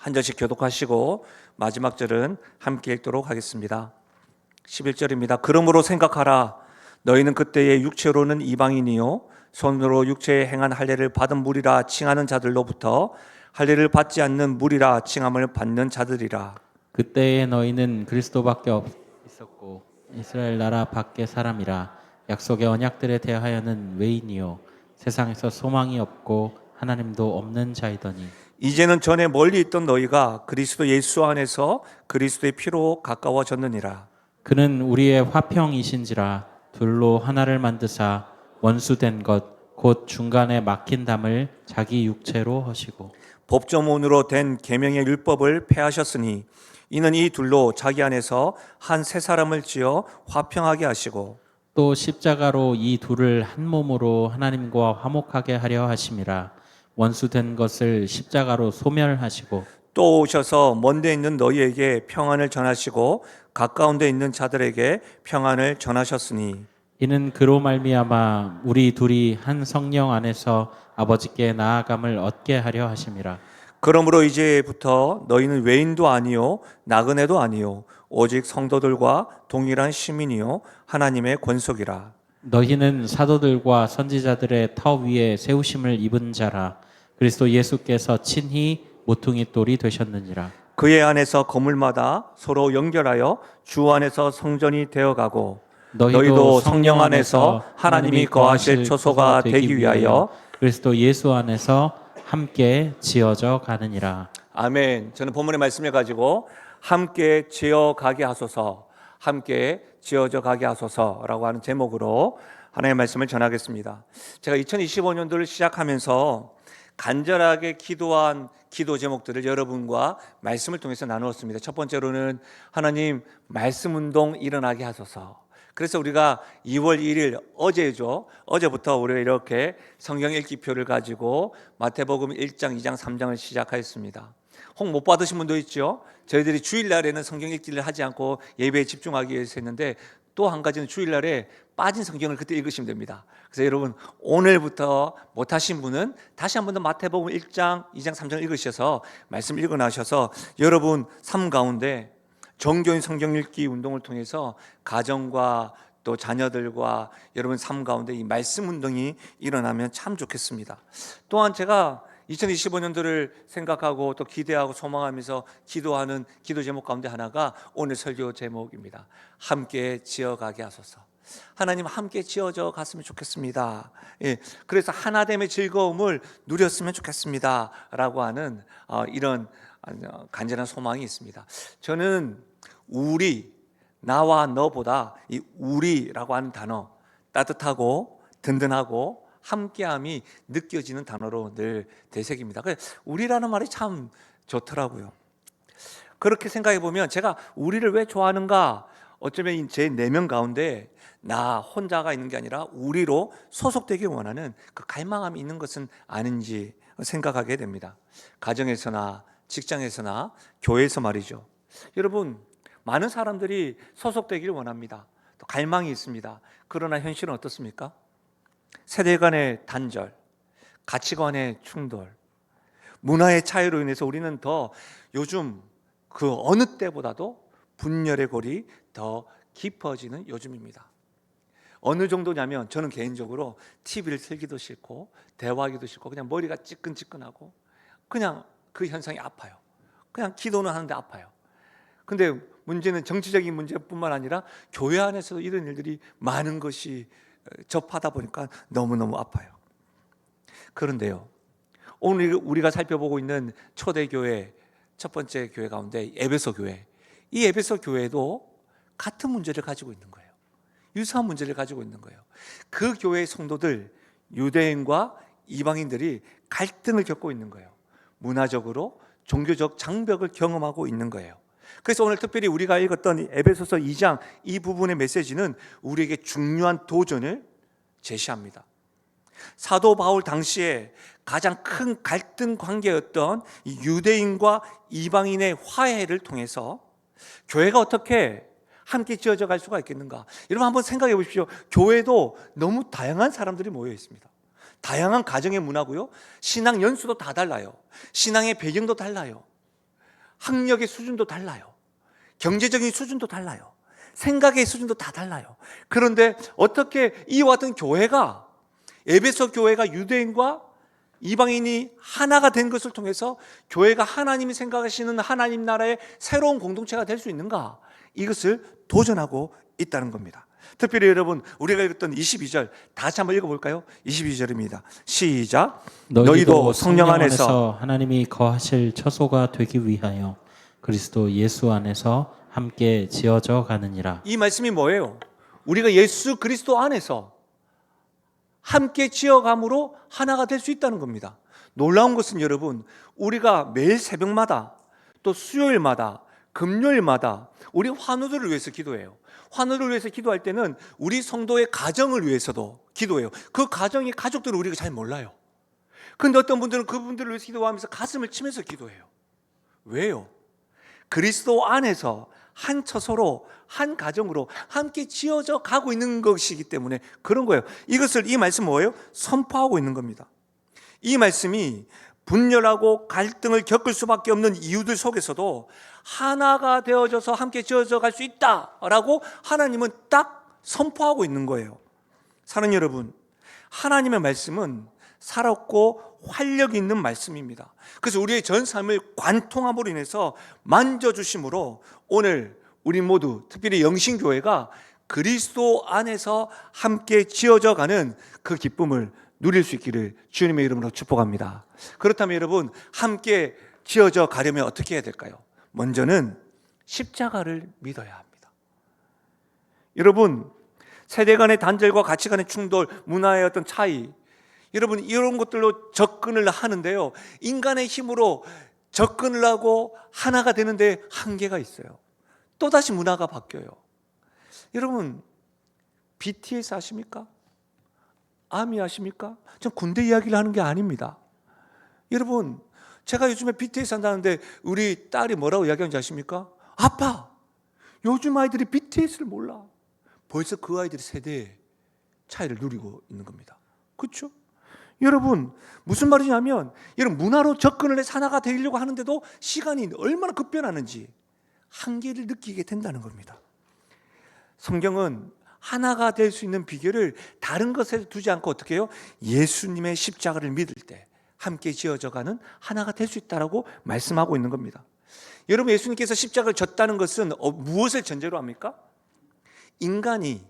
한 절씩 교독하시고 마지막 절은 함께 읽도록 하겠습니다. 11절입니다. 그러므로 생각하라. 너희는 그때의 육체로는 이방인이요 손으로 육체에 행한 할례를 받은 무리라 칭하는 자들로부터 할례를 받지 않는 무리라 칭함을 받는 자들이라. 그때에 너희는 그리스도밖에 있었고 이스라엘 나라 밖의 사람이라. 약속의 언약들에 대하여는 외인이요 세상에서 소망이 없고 하나님도 없는 자이더니. 이제는 전에 멀리 있던 너희가 그리스도 예수 안에서 그리스도의 피로 가까워졌느니라. 그는 우리의 화평이신지라. 둘로 하나를 만드사 원수된 것 곧 중간에 막힌 담을 자기 육체로 하시고. 법조문으로 된 계명의 율법을 폐하셨으니 이는 이 둘로 자기 안에서 한 새 사람을 지어 화평하게 하시고 또 십자가로 이 둘을 한 몸으로 하나님과 화목하게 하려 하심이라. 원수된 것을 십자가로 소멸하시고. 또 오셔서 먼데 있는 너희에게 평안을 전하시고 가까운 데 있는 자들에게 평안을 전하셨으니 이는 그로 말미암아 우리 둘이 한 성령 안에서 아버지께 나아감을 얻게 하려 하심이라. 그러므로 이제부터 너희는 외인도 아니요 나그네도 아니요 오직 성도들과 동일한 시민이요 하나님의 권속이라. 너희는 사도들과 선지자들의 터 위에 세우심을 입은 자라. 그리스도 예수께서 친히 모퉁이 돌이 되셨느니라. 그의 안에서 건물마다 서로 연결하여 주 안에서 성전이 되어가고 너희도 성령 안에서 하나님이 거하실 초소가 되기 위하여 그리스도 예수 안에서 함께 지어져 가느니라. 아멘. 저는 본문의 말씀을 가지고 함께 지어가게 하소서, 함께 지어져 가게 하소서라고 하는 제목으로 하나님의 말씀을 전하겠습니다. 제가 2025년도를 시작하면서 간절하게 기도한 기도 제목들을 여러분과 말씀을 통해서 나누었습니다. 첫 번째로는 하나님 말씀 운동 일어나게 하소서. 그래서 우리가 2월 1일 어제부터 우리가 이렇게 성경 읽기표를 가지고 마태복음 1장, 2장, 3장을 시작하였습니다. 혹 못 받으신 분도 있죠. 저희들이 주일날에는 성경 읽기를 하지 않고 예배에 집중하기 위해서 했는데 또 한 가지는 주일날에 빠진 성경을 그때 읽으시면 됩니다. 그래서 여러분 오늘부터 못하신 분은 다시 한 번 더 마태복음 1장, 2장, 3장을 읽으셔서 말씀 읽어나셔서 여러분 삶 가운데 정교인 성경 읽기 운동을 통해서 가정과 또 자녀들과 여러분 삶 가운데 이 말씀 운동이 일어나면 참 좋겠습니다. 또한 제가 2025년도를 생각하고 또 기대하고 소망하면서 기도하는 기도 제목 가운데 하나가 오늘 설교 제목입니다. 함께 지어가게 하소서. 하나님 함께 지어져 갔으면 좋겠습니다. 예, 그래서 하나됨의 즐거움을 누렸으면 좋겠습니다 라고 하는 이런 간절한 소망이 있습니다. 저는 우리, 나와 너보다 이 우리라고 하는 단어 따뜻하고 든든하고 함께함이 느껴지는 단어로 늘 대색입니다. 우리라는 말이 참 좋더라고요. 그렇게 생각해 보면 제가 우리를 왜 좋아하는가? 어쩌면 제 내면 가운데 나 혼자가 있는 게 아니라 우리로 소속되기 원하는 그 갈망함이 있는 것은 아닌지 생각하게 됩니다. 가정에서나 직장에서나 교회에서 말이죠. 여러분 많은 사람들이 소속되기를 원합니다. 또 갈망이 있습니다. 그러나 현실은 어떻습니까? 세대 간의 단절, 가치관의 충돌, 문화의 차이로 인해서 우리는 더 요즘 그 어느 때보다도 분열의 골이 더 깊어지는 요즘입니다. 어느 정도냐면 저는 개인적으로 TV를 틀기도 싫고 대화하기도 싫고 그냥 머리가 찌끈찌끈하고 그냥 그 현상이 아파요. 그냥 기도는 하는데 아파요. 근데 문제는 정치적인 문제뿐만 아니라 교회 안에서도 이런 일들이 많은 것이 접하다 보니까 너무너무 아파요. 그런데요, 오늘 우리가 살펴보고 있는 초대교회 첫 번째 교회 가운데 에베소 교회, 이 에베소 교회도 같은 문제를 가지고 있는 거예요. 유사한 문제를 가지고 있는 거예요. 그 교회의 성도들, 유대인과 이방인들이 갈등을 겪고 있는 거예요. 문화적으로 종교적 장벽을 경험하고 있는 거예요. 그래서 오늘 특별히 우리가 읽었던 이 에베소서 2장 이 부분의 메시지는 우리에게 중요한 도전을 제시합니다. 사도 바울 당시에 가장 큰 갈등 관계였던 이 유대인과 이방인의 화해를 통해서 교회가 어떻게 함께 지어져 갈 수가 있겠는가? 여러분 한번 생각해 보십시오. 교회도 너무 다양한 사람들이 모여 있습니다. 다양한 가정의 문화고요. 신앙 연수도 다 달라요. 신앙의 배경도 달라요. 학력의 수준도 달라요. 경제적인 수준도 달라요. 생각의 수준도 다 달라요. 그런데 어떻게 이와 같은 교회가, 에베소 교회가 유대인과 이방인이 하나가 된 것을 통해서 교회가 하나님이 생각하시는 하나님 나라의 새로운 공동체가 될 수 있는가? 이것을 도전하고 있다는 겁니다. 특별히 여러분, 우리가 읽었던 22절 다시 한번 읽어볼까요? 22절입니다. 시작. 너희도 성령 안에서 하나님이 거하실 처소가 되기 위하여 그리스도 예수 안에서 함께 지어져 가느니라. 이 말씀이 뭐예요? 우리가 예수 그리스도 안에서 함께 지어감으로 하나가 될 수 있다는 겁니다. 놀라운 것은 여러분, 우리가 매일 새벽마다 또 수요일마다 금요일마다 우리 환우들을 위해서 기도해요. 환우를 위해서 기도할 때는 우리 성도의 가정을 위해서도 기도해요. 그 가정의 가족들을 우리가 잘 몰라요. 그런데 어떤 분들은 그분들을 위해서 기도하면서 가슴을 치면서 기도해요. 왜요? 그리스도 안에서 한 처소로, 한 가정으로 함께 지어져 가고 있는 것이기 때문에 그런 거예요. 이것을, 이 말씀 뭐예요? 선포하고 있는 겁니다. 이 말씀이 분열하고 갈등을 겪을 수밖에 없는 이유들 속에서도 하나가 되어져서 함께 지어져 갈 수 있다라고 하나님은 딱 선포하고 있는 거예요. 사랑하는 여러분, 하나님의 말씀은 살았고 활력 있는 말씀입니다. 그래서 우리의 전 삶을 관통함으로 인해서 만져주심으로 오늘 우리 모두, 특별히 영신교회가 그리스도 안에서 함께 지어져 가는 그 기쁨을 누릴 수 있기를 주님의 이름으로 축복합니다. 그렇다면 여러분, 함께 지어져 가려면 어떻게 해야 될까요? 먼저는 십자가를 믿어야 합니다. 여러분, 세대 간의 단절과 가치 간의 충돌, 문화의 어떤 차이, 여러분 이런 것들로 접근을 하는데요, 인간의 힘으로 접근을 하고 하나가 되는데 한계가 있어요. 또다시 문화가 바뀌어요. 여러분, BTS 아십니까? 아미 아십니까? 전 군대 이야기를 하는 게 아닙니다. 여러분, 제가 요즘에 BTS 한다는데 우리 딸이 뭐라고 이야기하는지 아십니까? 아빠, 요즘 아이들이 BTS를 몰라. 벌써 그 아이들이 세대의 차이를 누리고 있는 겁니다. 그렇죠? 여러분, 무슨 말이냐면, 여러분 문화로 접근을 해서 하나가 되려고 하는데도 시간이 얼마나 급변하는지 한계를 느끼게 된다는 겁니다. 성경은 하나가 될 수 있는 비결을 다른 것에 두지 않고 어떻게 해요? 예수님의 십자가를 믿을 때 함께 지어져가는 하나가 될 수 있다라고 말씀하고 있는 겁니다. 여러분, 예수님께서 십자가를 졌다는 것은 무엇을 전제로 합니까? 인간이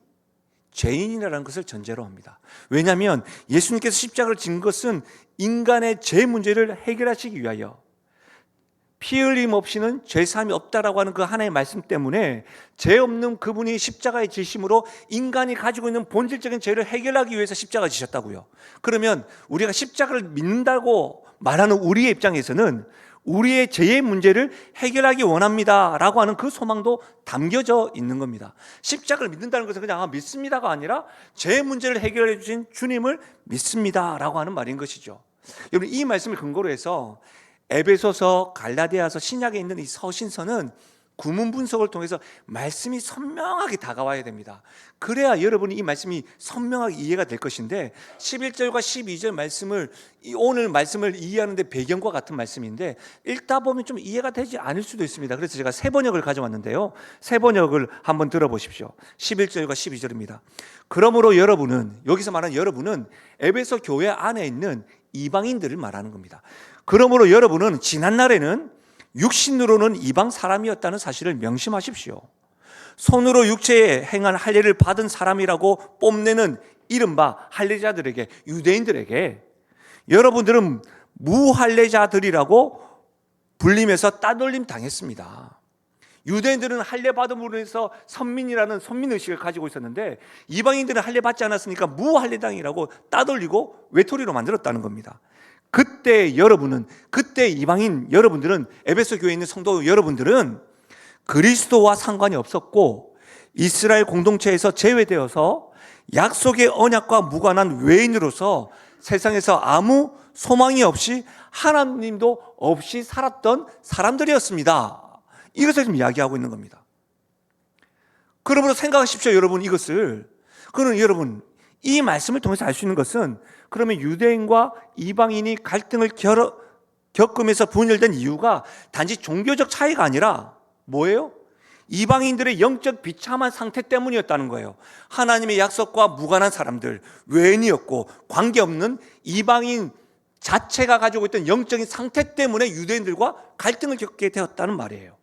죄인이라는 것을 전제로 합니다. 왜냐하면 예수님께서 십자가를 진 것은 인간의 죄 문제를 해결하시기 위하여, 피 흘림 없이는 죄사함이 없다라고 하는 그 하나의 말씀 때문에 죄 없는 그분이 십자가에 지심으로 인간이 가지고 있는 본질적인 죄를 해결하기 위해서 십자가 지셨다고요. 그러면 우리가 십자가를 믿는다고 말하는 우리의 입장에서는 우리의 죄의 문제를 해결하기 원합니다 라고 하는 그 소망도 담겨져 있는 겁니다. 십자가를 믿는다는 것은 그냥 믿습니다가 아니라 죄의 문제를 해결해 주신 주님을 믿습니다 라고 하는 말인 것이죠. 여러분, 이 말씀을 근거로 해서 에베소서, 갈라디아서, 신약에 있는 이 서신서는 구문 분석을 통해서 말씀이 선명하게 다가와야 됩니다. 그래야 여러분이 이 말씀이 선명하게 이해가 될 것인데, 11절과 12절 말씀을, 오늘 말씀을 이해하는데 배경과 같은 말씀인데 읽다 보면 좀 이해가 되지 않을 수도 있습니다. 그래서 제가 세 번역을 가져왔는데요, 세 번역을 한번 들어보십시오. 11절과 12절입니다. 그러므로 여러분은, 여기서 말하는 여러분은 에베소 교회 안에 있는 이방인들을 말하는 겁니다. 그러므로 여러분은 지난날에는 육신으로는 이방 사람이었다는 사실을 명심하십시오. 손으로 육체에 행한 할례를 받은 사람이라고 뽐내는 이른바 할례자들에게, 유대인들에게 여러분들은 무할례자들이라고 불리면서 따돌림 당했습니다. 유대인들은 할례 받음으로 해서 선민이라는 선민의식을 가지고 있었는데, 이방인들은 할례 받지 않았으니까 무할례당이라고 따돌리고 외톨이로 만들었다는 겁니다. 그때 여러분은, 그때 이방인 여러분들은, 에베소 교회에 있는 성도 여러분들은 그리스도와 상관이 없었고 이스라엘 공동체에서 제외되어서 약속의 언약과 무관한 외인으로서 세상에서 아무 소망이 없이 하나님도 없이 살았던 사람들이었습니다. 이것을 지금 이야기하고 있는 겁니다. 그러므로 생각하십시오, 여러분. 이것을, 그러면 여러분, 이 말씀을 통해서 알 수 있는 것은, 그러면 유대인과 이방인이 갈등을 겪으면서 분열된 이유가 단지 종교적 차이가 아니라 뭐예요? 이방인들의 영적 비참한 상태 때문이었다는 거예요. 하나님의 약속과 무관한 사람들, 외인이었고 관계없는 이방인 자체가 가지고 있던 영적인 상태 때문에 유대인들과 갈등을 겪게 되었다는 말이에요.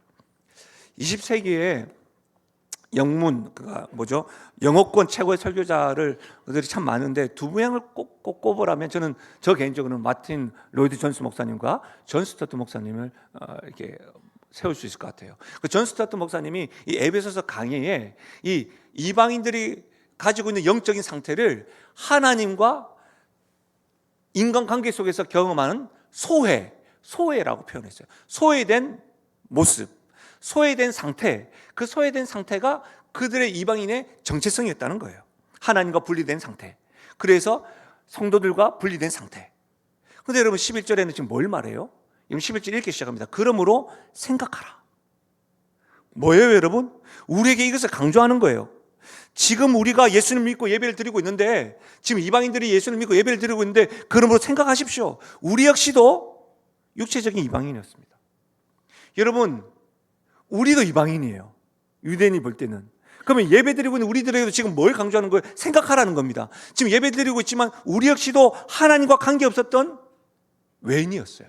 20세기에 영어권 최고의 설교자들이 참 많은데 두 명을 꼭 꼽으라면 저는 저 개인적으로는 마틴 로이드 존스 목사님과 존 스토트 목사님을 이렇게 세울 수 있을 것 같아요. 존 스토트 목사님이 이 에베소서 강의에 이 이방인들이 가지고 있는 영적인 상태를 하나님과 인간관계 속에서 경험하는 소외라고 표현했어요. 소외된 모습, 소외된 상태, 그 소외된 상태가 그들의 이방인의 정체성이었다는 거예요. 하나님과 분리된 상태, 그래서 성도들과 분리된 상태. 그런데 여러분 11절에는 지금 뭘 말해요? 11절 이렇게 시작합니다. 그러므로 생각하라. 뭐예요 여러분? 우리에게 이것을 강조하는 거예요. 지금 우리가 예수를 믿고 예배를 드리고 있는데, 지금 이방인들이 예수를 믿고 예배를 드리고 있는데, 그러므로 생각하십시오. 우리 역시도 육체적인 이방인이었습니다. 여러분, 우리도 이방인이에요. 유대인이 볼 때는. 그러면 예배 드리고 있는 우리들에게도 지금 뭘 강조하는 거예요? 생각하라는 겁니다. 지금 예배 드리고 있지만 우리 역시도 하나님과 관계없었던 외인이었어요.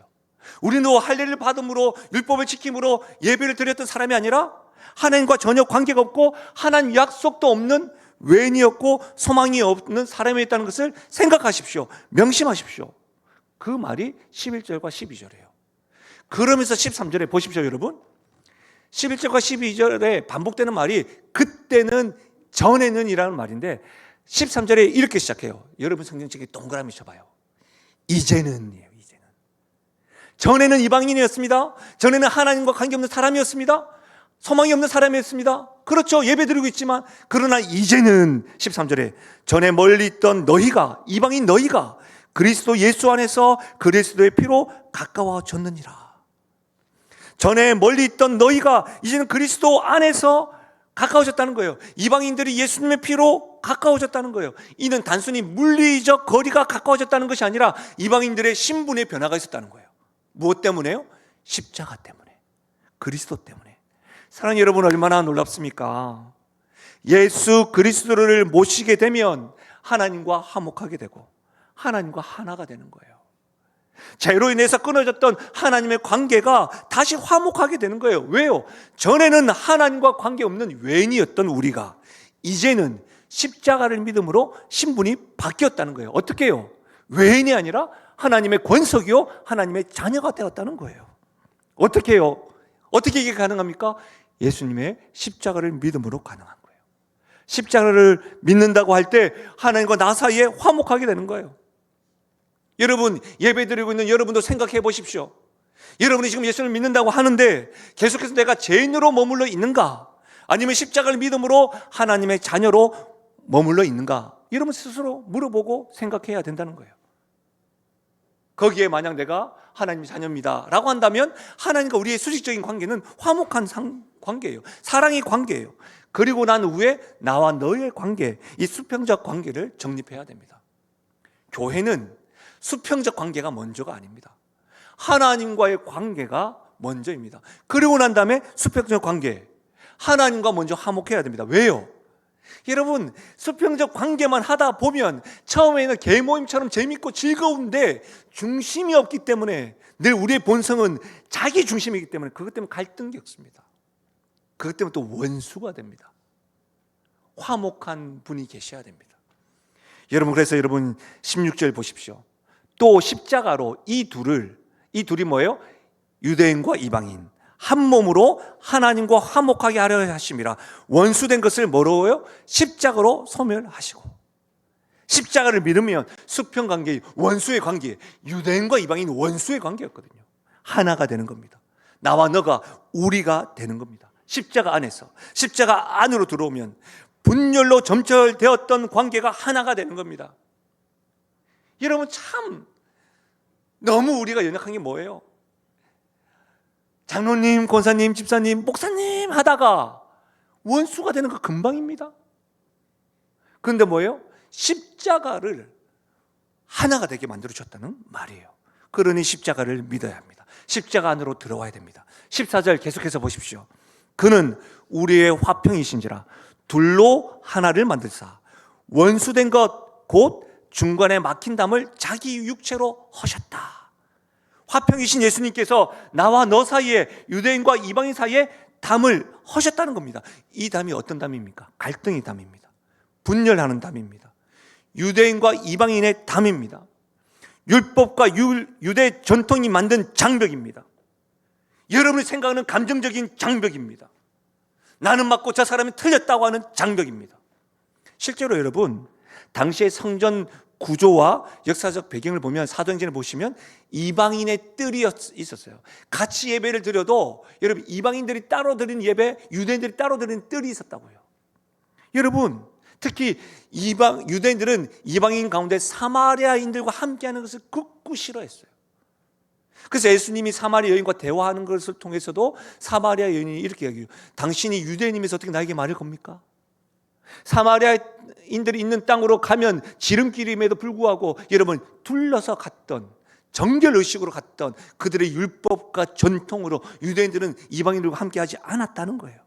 우리는 할례를 받음으로 율법을 지킴으로 예배를 드렸던 사람이 아니라 하나님과 전혀 관계가 없고 하나님 약속도 없는 외인이었고 소망이 없는 사람이었다는 것을 생각하십시오. 명심하십시오. 그 말이 11절과 12절이에요. 그러면서 13절에 보십시오 여러분. 11절과 12절에 반복되는 말이 그때는, 전에는 이라는 말인데 13절에 이렇게 시작해요. 여러분 성경책에 동그라미 쳐봐요. 이제는이에요. 이제는. 전에는 이방인이었습니다. 전에는 하나님과 관계없는 사람이었습니다. 소망이 없는 사람이었습니다. 그렇죠. 예배드리고 있지만, 그러나 이제는 13절에 전에 멀리 있던 너희가, 이방인 너희가 그리스도 예수 안에서 그리스도의 피로 가까워졌느니라. 전에 멀리 있던 너희가 이제는 그리스도 안에서 가까워졌다는 거예요. 이방인들이 예수님의 피로 가까워졌다는 거예요. 이는 단순히 물리적 거리가 가까워졌다는 것이 아니라 이방인들의 신분의 변화가 있었다는 거예요. 무엇 때문에요? 십자가 때문에, 그리스도 때문에. 사랑하는 여러분, 얼마나 놀랍습니까? 예수 그리스도를 모시게 되면 하나님과 화목하게 되고 하나님과 하나가 되는 거예요. 죄로 인해서 끊어졌던 하나님의 관계가 다시 화목하게 되는 거예요. 왜요? 전에는 하나님과 관계없는 외인이었던 우리가 이제는 십자가를 믿음으로 신분이 바뀌었다는 거예요. 어떻게 해요? 외인이 아니라 하나님의 권속이요 하나님의 자녀가 되었다는 거예요. 어떻게 해요? 어떻게 이게 가능합니까? 예수님의 십자가를 믿음으로 가능한 거예요. 십자가를 믿는다고 할 때 하나님과 나 사이에 화목하게 되는 거예요. 여러분, 예배드리고 있는 여러분도 생각해 보십시오. 여러분이 지금 예수를 믿는다고 하는데 계속해서 내가 죄인으로 머물러 있는가? 아니면 십자가를 믿음으로 하나님의 자녀로 머물러 있는가? 여러분 스스로 물어보고 생각해야 된다는 거예요. 거기에 만약 내가 하나님의 자녀입니다 라고 한다면 하나님과 우리의 수직적인 관계는 화목한 관계예요. 사랑의 관계예요. 그리고 난 후에 나와 너의 관계, 이 수평적 관계를 정립해야 됩니다. 교회는 수평적 관계가 먼저가 아닙니다. 하나님과의 관계가 먼저입니다. 그리고 난 다음에 수평적 관계, 하나님과 먼저 화목해야 됩니다. 왜요? 여러분, 수평적 관계만 하다 보면 처음에는 개모임처럼 재밌고 즐거운데 중심이 없기 때문에, 늘 우리의 본성은 자기 중심이기 때문에 그것 때문에 갈등이 없습니다. 그것 때문에 또 원수가 됩니다. 화목한 분이 계셔야 됩니다. 여러분, 그래서 여러분 16절 보십시오. 또 십자가로 이 둘이 뭐예요? 유대인과 이방인 한 몸으로 하나님과 화목하게 하려 하심이라. 원수된 것을 뭐로요? 십자가로 소멸하시고. 십자가를 믿으면 수평관계, 원수의 관계, 유대인과 이방인 원수의 관계였거든요. 하나가 되는 겁니다. 나와 너가, 우리가 되는 겁니다. 십자가 안에서, 십자가 안으로 들어오면 분열로 점철되었던 관계가 하나가 되는 겁니다. 여러분, 참 너무 우리가 연약한 게 뭐예요? 장로님, 권사님, 집사님, 목사님 하다가 원수가 되는 거 금방입니다. 그런데 뭐예요? 십자가를 하나가 되게 만들어 줬다는 말이에요. 그러니 십자가를 믿어야 합니다. 십자가 안으로 들어와야 됩니다. 14절 계속해서 보십시오. 그는 우리의 화평이신지라 둘로 하나를 만들사 원수된 것 곧 중간에 막힌 담을 자기 육체로 하셨다. 화평이신 예수님께서 나와 너 사이에, 유대인과 이방인 사이에 담을 하셨다는 겁니다. 이 담이 어떤 담입니까? 갈등의 담입니다. 분열하는 담입니다. 유대인과 이방인의 담입니다. 율법과 유대 전통이 만든 장벽입니다. 여러분이 생각하는 감정적인 장벽입니다. 나는 맞고 저 사람이 틀렸다고 하는 장벽입니다. 실제로 여러분, 당시의 성전 구조와 역사적 배경을 보면, 사도행전을 보시면 이방인의 뜰이 있었어요. 같이 예배를 드려도 여러분, 이방인들이 따로 드리는 예배, 유대인들이 따로 드리는 뜰이 있었다고요. 여러분, 특히 유대인들은 이방인 가운데 사마리아인들과 함께하는 것을 극구 싫어했어요. 그래서 예수님이 사마리아 여인과 대화하는 것을 통해서도 사마리아 여인이 이렇게 얘기해요. 당신이 유대인이면서 어떻게 나에게 말할 겁니까? 사마리아인들이 있는 땅으로 가면 지름길임에도 불구하고 여러분, 둘러서 갔던, 정결의식으로 갔던 그들의 율법과 전통으로 유대인들은 이방인들과 함께하지 않았다는 거예요.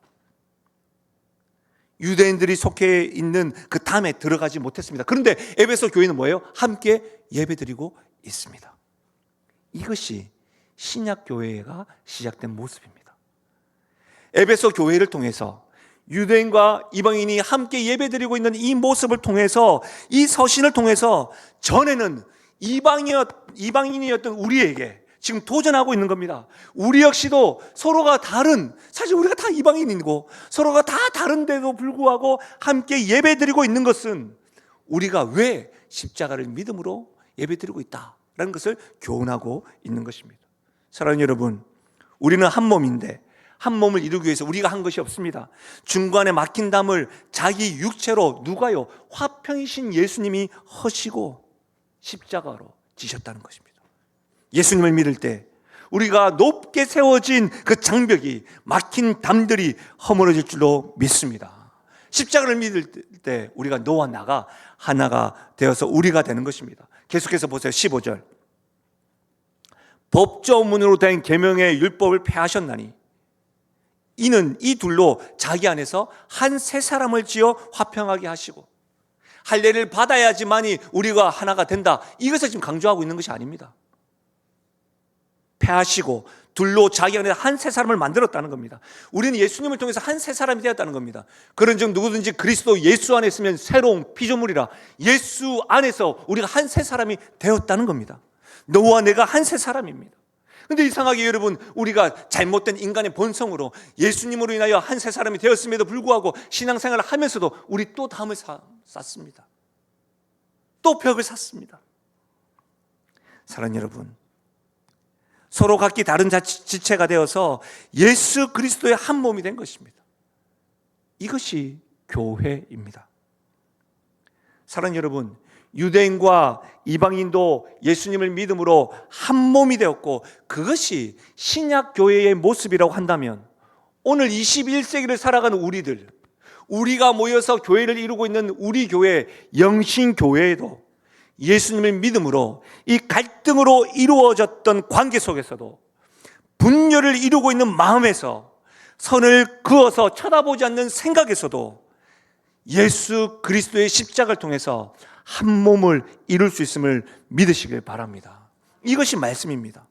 유대인들이 속해 있는 그 담에 들어가지 못했습니다. 그런데 에베소 교회는 뭐예요? 함께 예배드리고 있습니다. 이것이 신약 교회가 시작된 모습입니다. 에베소 교회를 통해서 유대인과 이방인이 함께 예배드리고 있는 이 모습을 통해서, 이 서신을 통해서 전에는 이방인이었던 우리에게 지금 도전하고 있는 겁니다. 우리 역시도 서로가 다른, 사실 우리가 다 이방인이고 서로가 다 다른데도 불구하고 함께 예배드리고 있는 것은 우리가 왜 십자가를 믿음으로 예배드리고 있다라는 것을 교훈하고 있는 것입니다. 사랑하는 여러분, 우리는 한 몸인데 한 몸을 이루기 위해서 우리가 한 것이 없습니다. 중간에 막힌 담을 자기 육체로, 누가요? 화평이신 예수님이 허시고 십자가로 지셨다는 것입니다. 예수님을 믿을 때 우리가 높게 세워진 그 장벽이, 막힌 담들이 허물어질 줄로 믿습니다. 십자가를 믿을 때 우리가 너와 나가 하나가 되어서 우리가 되는 것입니다. 계속해서 보세요. 15절. 법조문으로 된 계명의 율법을 폐하셨나니 이는 이 둘로 자기 안에서 한 세 사람을 지어 화평하게 하시고, 할례를 받아야지만이 우리가 하나가 된다, 이것을 지금 강조하고 있는 것이 아닙니다. 폐하시고 둘로 자기 안에 한 세 사람을 만들었다는 겁니다. 우리는 예수님을 통해서 한 세 사람이 되었다는 겁니다. 그런즉 누구든지 그리스도 예수 안에 있으면 새로운 피조물이라. 예수 안에서 우리가 한 세 사람이 되었다는 겁니다. 너와 내가 한 세 사람입니다. 근데 이상하게 여러분, 우리가 잘못된 인간의 본성으로 예수님으로 인하여 한 세 사람이 되었음에도 불구하고 신앙생활을 하면서도 우리 또 담을 쌓습니다. 또 벽을 쌓습니다. 사랑하는 여러분, 서로 각기 다른 지체가 되어서 예수 그리스도의 한 몸이 된 것입니다. 이것이 교회입니다. 사랑하는 여러분, 유대인과 이방인도 예수님을 믿음으로 한 몸이 되었고, 그것이 신약 교회의 모습이라고 한다면 오늘 21세기를 살아가는 우리가 모여서 교회를 이루고 있는 우리 교회, 영신교회에도 예수님을 믿음으로 이 갈등으로 이루어졌던 관계 속에서도, 분열을 이루고 있는 마음에서, 선을 그어서 쳐다보지 않는 생각에서도 예수 그리스도의 십자가를 통해서 한 몸을 이룰 수 있음을 믿으시길 바랍니다. 이것이 말씀입니다.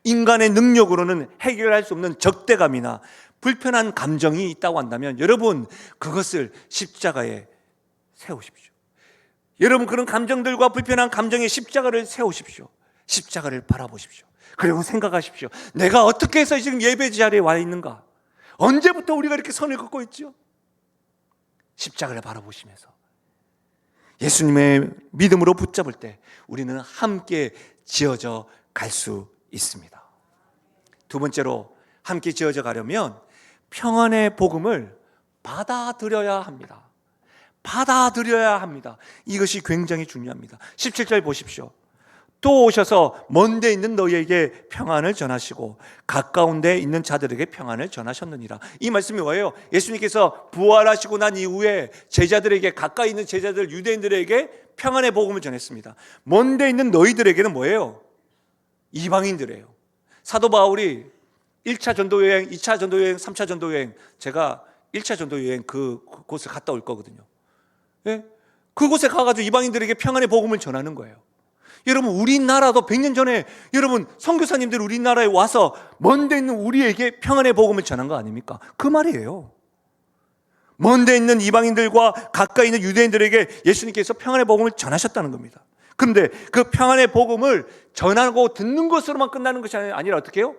인간의 능력으로는 해결할 수 없는 적대감이나 불편한 감정이 있다고 한다면 여러분, 그것을 십자가에 세우십시오. 여러분, 그런 감정들과 불편한 감정에 십자가를 세우십시오. 십자가를 바라보십시오. 그리고 생각하십시오. 내가 어떻게 해서 지금 예배 자리에 와 있는가? 언제부터 우리가 이렇게 선을 긋고 있죠? 십자가를 바라보시면서 예수님의 믿음으로 붙잡을 때 우리는 함께 지어져 갈 수 있습니다. 두 번째로, 함께 지어져 가려면 평안의 복음을 받아들여야 합니다. 받아들여야 합니다. 이것이 굉장히 중요합니다. 17절 보십시오. 또 오셔서 먼데 있는 너희에게 평안을 전하시고 가까운 데 있는 자들에게 평안을 전하셨느니라. 이 말씀이 뭐예요? 예수님께서 부활하시고 난 이후에 제자들에게, 가까이 있는 제자들 유대인들에게 평안의 복음을 전했습니다. 먼데 있는 너희들에게는 뭐예요? 이방인들이에요. 사도 바울이 1차 전도 여행, 2차 전도 여행, 3차 전도 여행, 제가 1차 전도 여행 그곳을 갔다 올 거거든요. 예? 그곳에 가가지고 이방인들에게 평안의 복음을 전하는 거예요. 여러분, 우리나라도 100년 전에 여러분 선교사님들 우리나라에 와서 먼데 있는 우리에게 평안의 복음을 전한 거 아닙니까? 그 말이에요. 먼데 있는 이방인들과 가까이 있는 유대인들에게 예수님께서 평안의 복음을 전하셨다는 겁니다. 그런데 그 평안의 복음을 전하고 듣는 것으로만 끝나는 것이 아니라 어떻게 해요?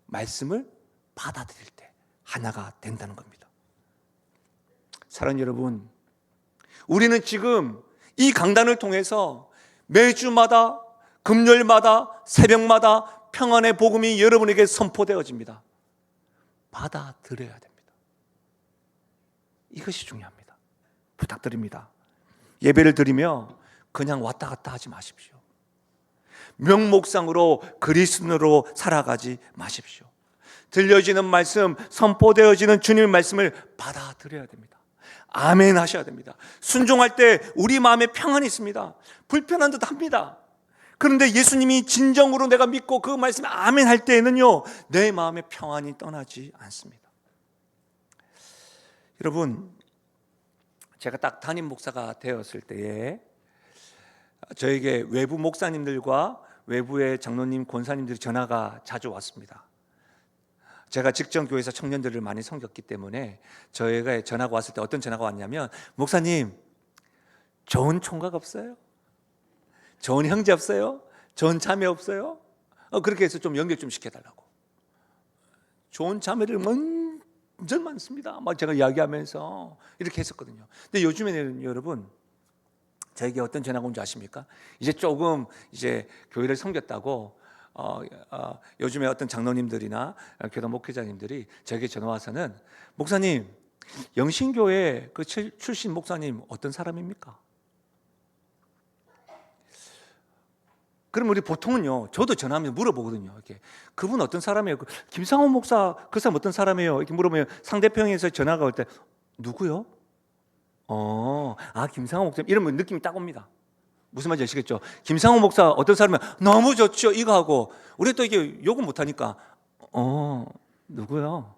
말씀을 받아들일 때 하나가 된다는 겁니다. 사랑하는 여러분, 우리는 지금 이 강단을 통해서 매주마다 금요일마다 새벽마다 평안의 복음이 여러분에게 선포되어집니다. 받아들여야 됩니다. 이것이 중요합니다. 부탁드립니다. 예배를 드리며 그냥 왔다 갔다 하지 마십시오. 명목상으로 그리스도로 살아가지 마십시오. 들려지는 말씀, 선포되어지는 주님의 말씀을 받아들여야 됩니다. 아멘 하셔야 됩니다. 순종할 때 우리 마음에 평안이 있습니다. 불편한 듯 합니다. 그런데 예수님이 진정으로 내가 믿고 그 말씀에 아멘 할 때에는요, 내 마음에 평안이 떠나지 않습니다. 여러분, 제가 딱 담임 목사가 되었을 때에 저에게 외부 목사님들과 외부의 장로님, 권사님들이 전화가 자주 왔습니다. 제가 직전 교회에서 청년들을 많이 섬겼기 때문에 저희가 전화가 왔을 때 어떤 전화가 왔냐면, 목사님, 좋은 총각 없어요? 좋은 형제 없어요? 좋은 자매 없어요? 그렇게 해서 좀 연결 좀 시켜달라고. 좋은 자매를 완전 많습니다. 막 제가 이야기하면서 이렇게 했었거든요. 근데 요즘에는 여러분, 저에게 어떤 전화가 온지 아십니까? 이제 조금 교회를 섬겼다고 요즘에 어떤 장로님들이나 교단 목회자님들이 저에게 전화 와서는, 목사님, 영신교회 그 출신 목사님 어떤 사람입니까? 그럼 우리 보통은요, 저도 전화하면서 물어보거든요. 이렇게, 그분 어떤 사람이에요? 김상호 목사 그 사람 어떤 사람이에요? 이렇게 물어보면 상대편에서 전화가 올 때, 누구요? 김상호 목사, 이러면 느낌이 딱 옵니다. 무슨 말인지 아시겠죠? 김상호 목사 어떤 사람이면 너무 좋죠, 이거 하고, 우리 또 이게 욕은 못하니까 누구요?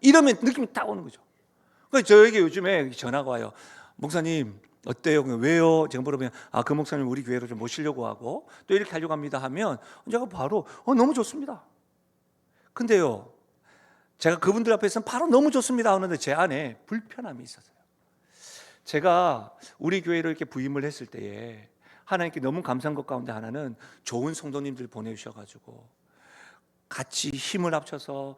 이러면 느낌이 딱 오는 거죠. 그래서 저에게 요즘에 전화가 와요. 목사님 어때요? 왜요? 제가 물어보면 그 목사님 우리 교회로 좀 모시려고 하고 또 이렇게 하려고 합니다 하면 제가 바로 너무 좋습니다. 근데요, 제가 그분들 앞에서는 바로 너무 좋습니다 하는데 제 안에 불편함이 있었어요. 제가 우리 교회를 이렇게 부임을 했을 때에 하나님께 너무 감사한 것 가운데 하나는 좋은 성도님들 보내주셔가지고 같이 힘을 합쳐서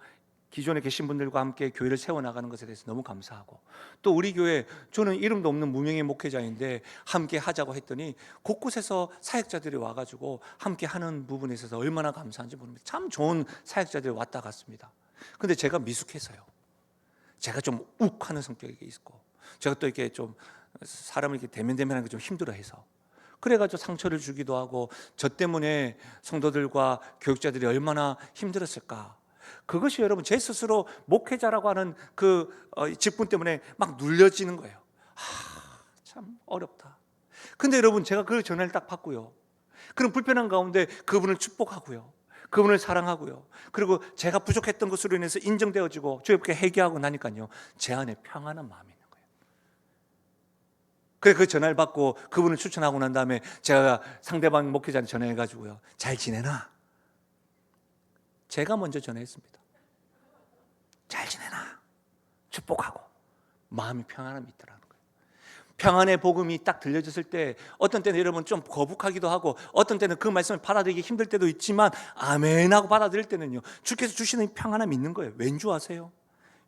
기존에 계신 분들과 함께 교회를 세워나가는 것에 대해서 너무 감사하고, 또 우리 교회, 저는 이름도 없는 무명의 목회자인데 함께 하자고 했더니 곳곳에서 사역자들이 와가지고 함께 하는 부분에 있어서 얼마나 감사한지 모릅니다. 참 좋은 사역자들이 왔다 갔습니다. 근데 제가 미숙해서요, 제가 좀 욱하는 성격이 있고, 제가 또 이렇게 좀 사람을 이렇게 대면대면하는 게 좀 힘들어해서, 그래가지고 상처를 주기도 하고, 저 때문에 성도들과 교육자들이 얼마나 힘들었을까. 그것이 여러분 제 스스로 목회자라고 하는 그 직분 때문에 막 눌려지는 거예요. 참 어렵다. 근데 여러분, 제가 그 전화를 딱 받고요, 그런 불편한 가운데 그분을 축복하고요, 그분을 사랑하고요, 그리고 제가 부족했던 것으로 인해서 인정되어지고 주님께 회개하고 나니까요, 제 안에 평안한 마음이 있는 거예요. 그래서 그 전화를 받고 그분을 추천하고 난 다음에 제가 상대방 목회자한테 전화해가지고요, 잘 지내나? 제가 먼저 전화했습니다. 잘 지내나? 축복하고 마음이 평안함이 있더라는 거예요. 평안의 복음이 딱 들려졌을 때 어떤 때는 여러분 좀 거북하기도 하고, 어떤 때는 그 말씀을 받아들이기 힘들 때도 있지만 아멘 하고 받아들일 때는요, 주께서 주시는 평안함이 있는 거예요. 왠지 아세요?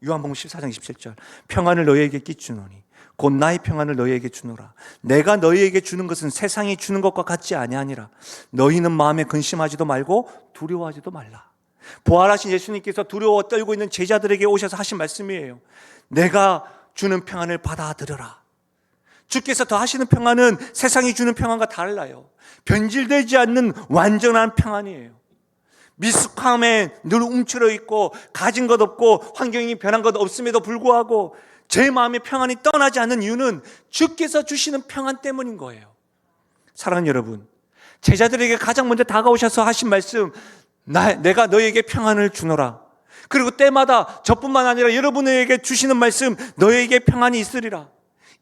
요한복음 14장 27절, 평안을 너희에게 끼주노니 곧 나의 평안을 너희에게 주노라. 내가 너희에게 주는 것은 세상이 주는 것과 같지 아니하니라. 너희는 마음에 근심하지도 말고 두려워하지도 말라. 부활하신 예수님께서 두려워 떨고 있는 제자들에게 오셔서 하신 말씀이에요. 내가 주는 평안을 받아들여라. 주께서 더하시는 평안은 세상이 주는 평안과 달라요. 변질되지 않는 완전한 평안이에요. 미숙함에 늘 움츠러 있고 가진 것 없고 환경이 변한 것 없음에도 불구하고 제 마음의 평안이 떠나지 않는 이유는 주께서 주시는 평안 때문인 거예요. 사랑하는 여러분, 제자들에게 가장 먼저 다가오셔서 하신 말씀, 내가 너에게 평안을 주노라. 그리고 때마다 저뿐만 아니라 여러분에게 주시는 말씀, 너에게 평안이 있으리라.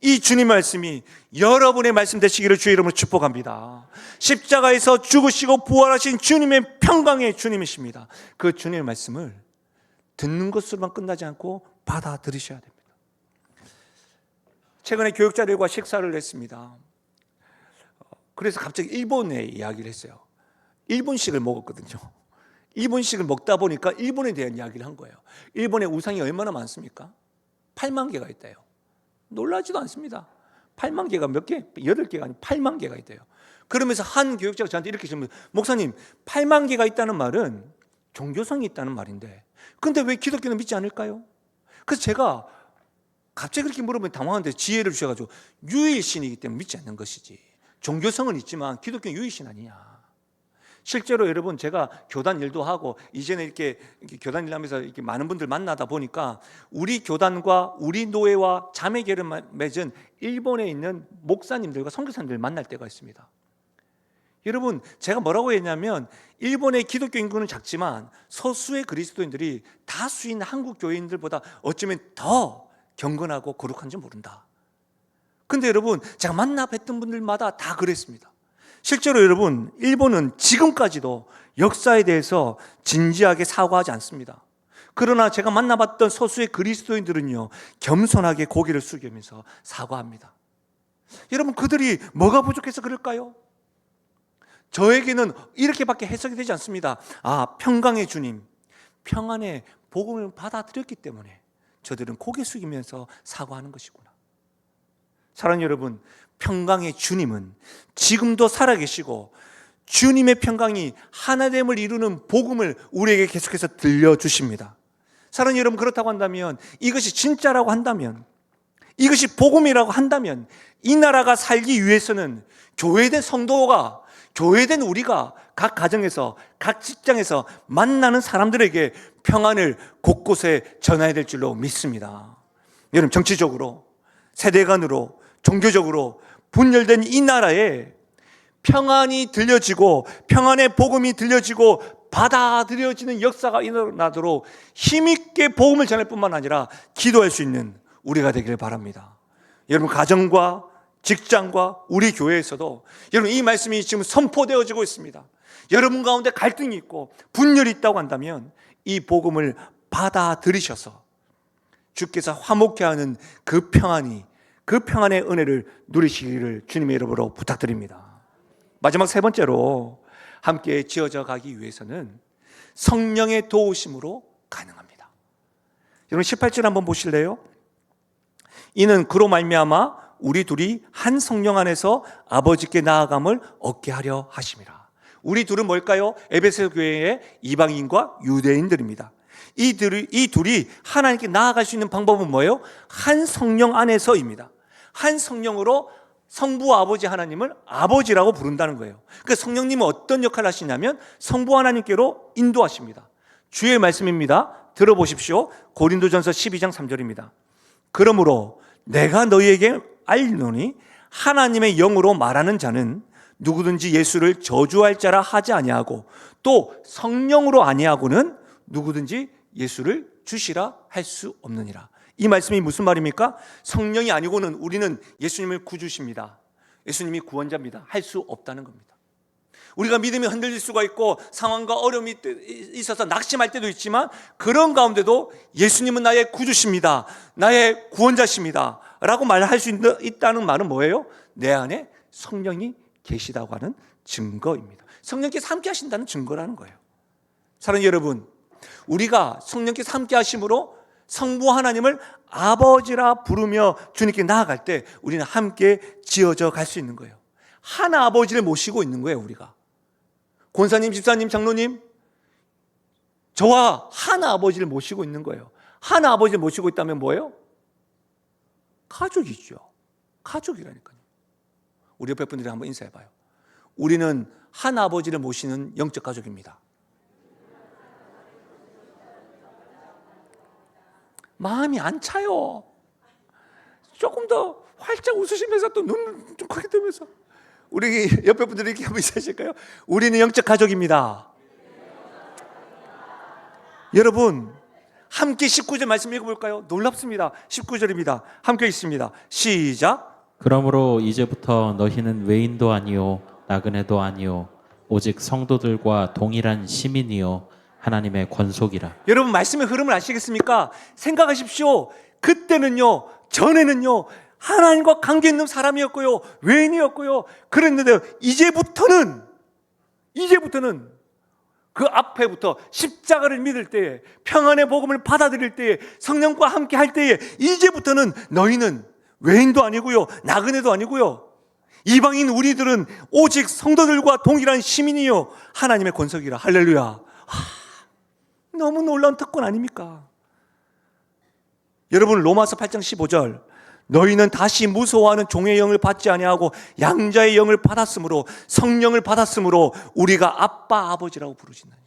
이 주님 말씀이 여러분의 말씀 되시기를 주의 이름으로 축복합니다. 십자가에서 죽으시고 부활하신 주님의 평강의 주님이십니다. 그 주님의 말씀을 듣는 것으로만 끝나지 않고 받아들이셔야 됩니다. 최근에 교육자들과 식사를 했습니다. 그래서 갑자기 일본의 이야기를 했어요. 일본식을 먹었거든요. 일본식을 먹다 보니까 일본에 대한 이야기를 한 거예요. 일본의 우상이 얼마나 많습니까? 8만 개가 있대요. 놀라지도 않습니다. 8만 개가 몇 개? 8개가 아니고 8만 개가 있대요. 그러면서 한 교육자가 저한테 이렇게 질문해요. 목사님, 8만 개가 있다는 말은 종교성이 있다는 말인데 근데 왜 기독교는 믿지 않을까요? 그래서 제가 갑자기 그렇게 물어보면 당황한데 지혜를 주셔가지고 유일신이기 때문에 믿지 않는 것이지, 종교성은 있지만 기독교는 유일신 아니냐. 실제로 여러분, 제가 교단 일도 하고 이제는 이렇게 교단 일하면서 이렇게 많은 분들 만나다 보니까 우리 교단과 우리 노예와 자매계를 맺은 일본에 있는 목사님들과 선교사님들 만날 때가 있습니다. 여러분, 제가 뭐라고 했냐면 일본의 기독교 인구는 작지만 소수의 그리스도인들이 다수인 한국 교인들보다 어쩌면 더 경건하고 거룩한지 모른다. 근데 여러분, 제가 만나 뵀던 분들마다 다 그랬습니다. 실제로 여러분, 일본은 지금까지도 역사에 대해서 진지하게 사과하지 않습니다. 그러나 제가 만나봤던 소수의 그리스도인들은요, 겸손하게 고개를 숙이면서 사과합니다. 여러분, 그들이 뭐가 부족해서 그럴까요? 저에게는 이렇게밖에 해석이 되지 않습니다. 평강의 주님, 평안의 복음을 받아들였기 때문에 저들은 고개 숙이면서 사과하는 것이구나. 사랑하는 여러분, 평강의 주님은 지금도 살아계시고 주님의 평강이 하나됨을 이루는 복음을 우리에게 계속해서 들려주십니다. 사랑하는 여러분, 그렇다고 한다면, 이것이 진짜라고 한다면, 이것이 복음이라고 한다면, 이 나라가 살기 위해서는 교회된 성도가, 교회된 우리가 각 가정에서, 각 직장에서 만나는 사람들에게 평안을 곳곳에 전해야 될 줄로 믿습니다. 여러분, 정치적으로, 세대간으로, 종교적으로 분열된 이 나라에 평안이 들려지고 평안의 복음이 들려지고 받아들여지는 역사가 일어나도록 힘있게 복음을 전할 뿐만 아니라 기도할 수 있는 우리가 되기를 바랍니다. 여러분, 가정과 직장과 우리 교회에서도 여러분, 이 말씀이 지금 선포되어지고 있습니다. 여러분 가운데 갈등이 있고 분열이 있다고 한다면 이 복음을 받아들이셔서 주께서 화목케 하는 그 평안이, 그 평안의 은혜를 누리시기를 주님의 이름으로 부탁드립니다. 마지막 세 번째로 함께 지어져 가기 위해서는 성령의 도우심으로 가능합니다. 여러분, 18절 한번 보실래요? 이는 그로 말미암아 우리 둘이 한 성령 안에서 아버지께 나아감을 얻게 하려 하심이라. 우리 둘은 뭘까요? 에베소 교회의 이방인과 유대인들입니다. 이 둘이 하나님께 나아갈 수 있는 방법은 뭐예요? 한 성령 안에서입니다. 한 성령으로 성부 아버지 하나님을 아버지라고 부른다는 거예요. 그러니까 성령님은 어떤 역할을 하시냐면 성부 하나님께로 인도하십니다. 주의 말씀입니다. 들어보십시오. 고린도전서 12장 3절입니다. 그러므로 내가 너희에게 알노니 하나님의 영으로 말하는 자는 누구든지 예수를 저주할 자라 하지 아니하고 또 성령으로 아니하고는 누구든지 예수를 주시라 할 수 없느니라. 이 말씀이 무슨 말입니까? 성령이 아니고는 우리는 예수님을 구주십니다, 예수님이 구원자입니다 할 수 없다는 겁니다. 우리가 믿음이 흔들릴 수가 있고 상황과 어려움이 있어서 낙심할 때도 있지만 그런 가운데도 예수님은 나의 구주십니다, 나의 구원자십니다 라고 말할 수 있다는 말은 뭐예요? 내 안에 성령이 계시다고 하는 증거입니다. 성령께서 함께 하신다는 증거라는 거예요. 사랑하는 여러분, 우리가 성령께서 함께 하심으로 성부 하나님을 아버지라 부르며 주님께 나아갈 때 우리는 함께 지어져 갈 수 있는 거예요. 하나 아버지를 모시고 있는 거예요. 우리가 권사님, 집사님, 장로님, 저와 하나 아버지를 모시고 있는 거예요. 하나 아버지를 모시고 있다면 뭐예요? 가족이죠. 가족이라니까요. 우리 옆에 분들이 한번 인사해봐요. 우리는 하나 아버지를 모시는 영적 가족입니다. 마음이 안 차요. 조금 더 활짝 웃으시면서 또 눈 좀 크게 뜨면서 우리 옆에 분들이 이렇게 한번 인사하실까요? 우리는 영적 가족입니다. 여러분 함께 19절 말씀 읽어볼까요? 놀랍습니다. 19절입니다. 함께 읽습니다. 시작. 그러므로 이제부터 너희는 외인도 아니요 나그네도 아니요 오직 성도들과 동일한 시민이요 하나님의 권속이라. 여러분 말씀의 흐름을 아시겠습니까? 생각하십시오. 그때는요, 전에는요, 하나님과 관계 있는 사람이었고요, 외인이었고요. 그랬는데 이제부터는 그 앞에부터 십자가를 믿을 때에, 평안의 복음을 받아들일 때에, 성령과 함께 할 때에 이제부터는 너희는 외인도 아니고요, 나그네도 아니고요, 이방인 우리들은 오직 성도들과 동일한 시민이요 하나님의 권속이라. 할렐루야. 너무 놀라운 특권 아닙니까? 여러분 로마서 8장 15절, 너희는 다시 무서워하는 종의 영을 받지 아니하고 양자의 영을 받았으므로, 성령을 받았으므로 우리가 아빠 아버지라고 부르시느니라.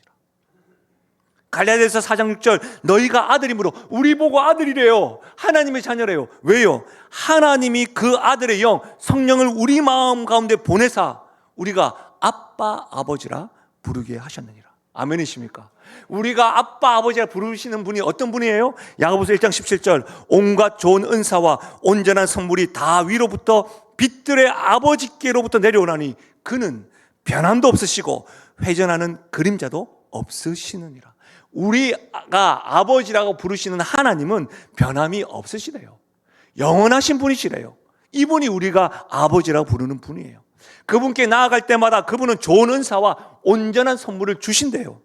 갈라디아서 4장 6절, 너희가 아들이므로, 우리 보고 아들이래요. 하나님의 자녀래요. 왜요? 하나님이 그 아들의 영, 성령을 우리 마음 가운데 보내사 우리가 아빠 아버지라 부르게 하셨느니라. 아멘이십니까? 우리가 아빠 아버지라 부르시는 분이 어떤 분이에요? 야고보서 1장 17절, 온갖 좋은 은사와 온전한 선물이 다 위로부터 빛들의 아버지께로부터 내려오나니 그는 변함도 없으시고 회전하는 그림자도 없으시느니라. 우리가 아버지라고 부르시는 하나님은 변함이 없으시래요. 영원하신 분이시래요. 이분이 우리가 아버지라고 부르는 분이에요. 그분께 나아갈 때마다 그분은 좋은 은사와 온전한 선물을 주신대요.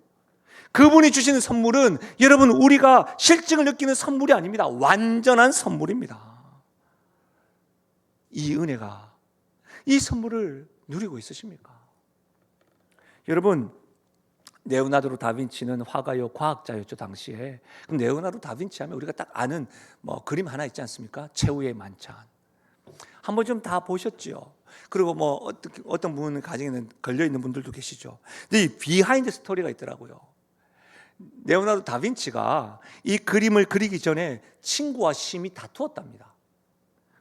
그분이 주시는 선물은 여러분 우리가 실증을 느끼는 선물이 아닙니다. 완전한 선물입니다. 이 은혜가, 이 선물을 누리고 있으십니까? 여러분 레오나르도 다빈치는 화가요, 과학자였죠 당시에. 그럼 레오나르도 다빈치 하면 우리가 딱 아는 그림 하나 있지 않습니까? 최후의 만찬. 한번 좀 다 보셨죠? 그리고 어떤 분 가정에는 걸려 있는 분들도 계시죠. 근데 이 비하인드 스토리가 있더라고요. 레오나르도 다빈치가 이 그림을 그리기 전에 친구와 심히 다투었답니다.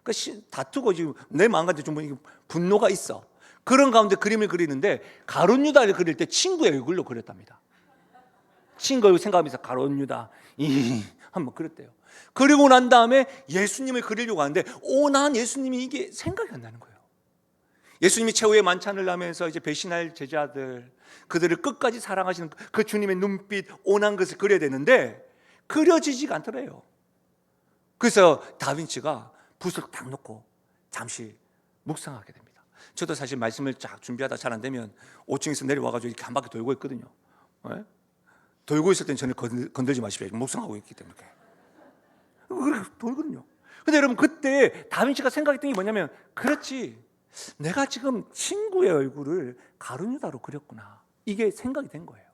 그러니까 다투고 지금 내 마음가짐 좀 분노가 있어. 그런 가운데 그림을 그리는데 가룟 유다를 그릴 때 친구의 얼굴로 그렸답니다. 친구 얼굴 생각하면서 가룟 유다 한번 그렸대요. 그리고 난 다음에 예수님을 그리려고 하는데 난 예수님이 이게 생각이 안 나는 거예요. 예수님이 최후의 만찬을 하면서 이제 배신할 제자들, 그들을 끝까지 사랑하시는 그 주님의 눈빛, 온한 것을 그려야 되는데 그려지지가 않더래요. 그래서 다빈치가 붓을 딱 놓고 잠시 묵상하게 됩니다. 저도 사실 말씀을 쫙 준비하다 잘 안 되면 5층에서 내려와가지고 이렇게 한 바퀴 돌고 있거든요. 네? 돌고 있을 때는 전혀 건들지 마십시오. 묵상하고 있기 때문에. 그렇게 돌거든요. 근데 여러분 그때 다빈치가 생각했던 게 뭐냐면, 그렇지, 내가 지금 친구의 얼굴을 가룟 유다로 그렸구나, 이게 생각이 된 거예요.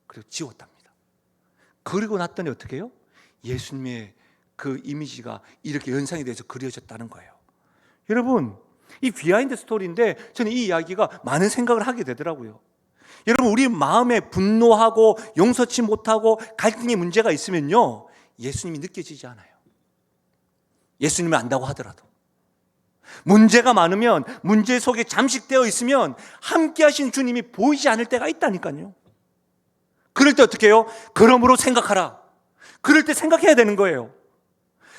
그리고 지웠답니다. 그리고 났더니 어떻게 해요? 예수님의 그 이미지가 이렇게 연상이 돼서 그려졌다는 거예요. 여러분 이 비하인드 스토리인데 저는 이 이야기가 많은 생각을 하게 되더라고요. 여러분 우리 마음에 분노하고 용서치 못하고 갈등의 문제가 있으면요, 예수님이 느껴지지 않아요. 예수님을 안다고 하더라도. 문제가 많으면, 문제 속에 잠식되어 있으면 함께 하신 주님이 보이지 않을 때가 있다니까요. 그럴 때 어떻게 해요? 그러므로 생각하라. 그럴 때 생각해야 되는 거예요.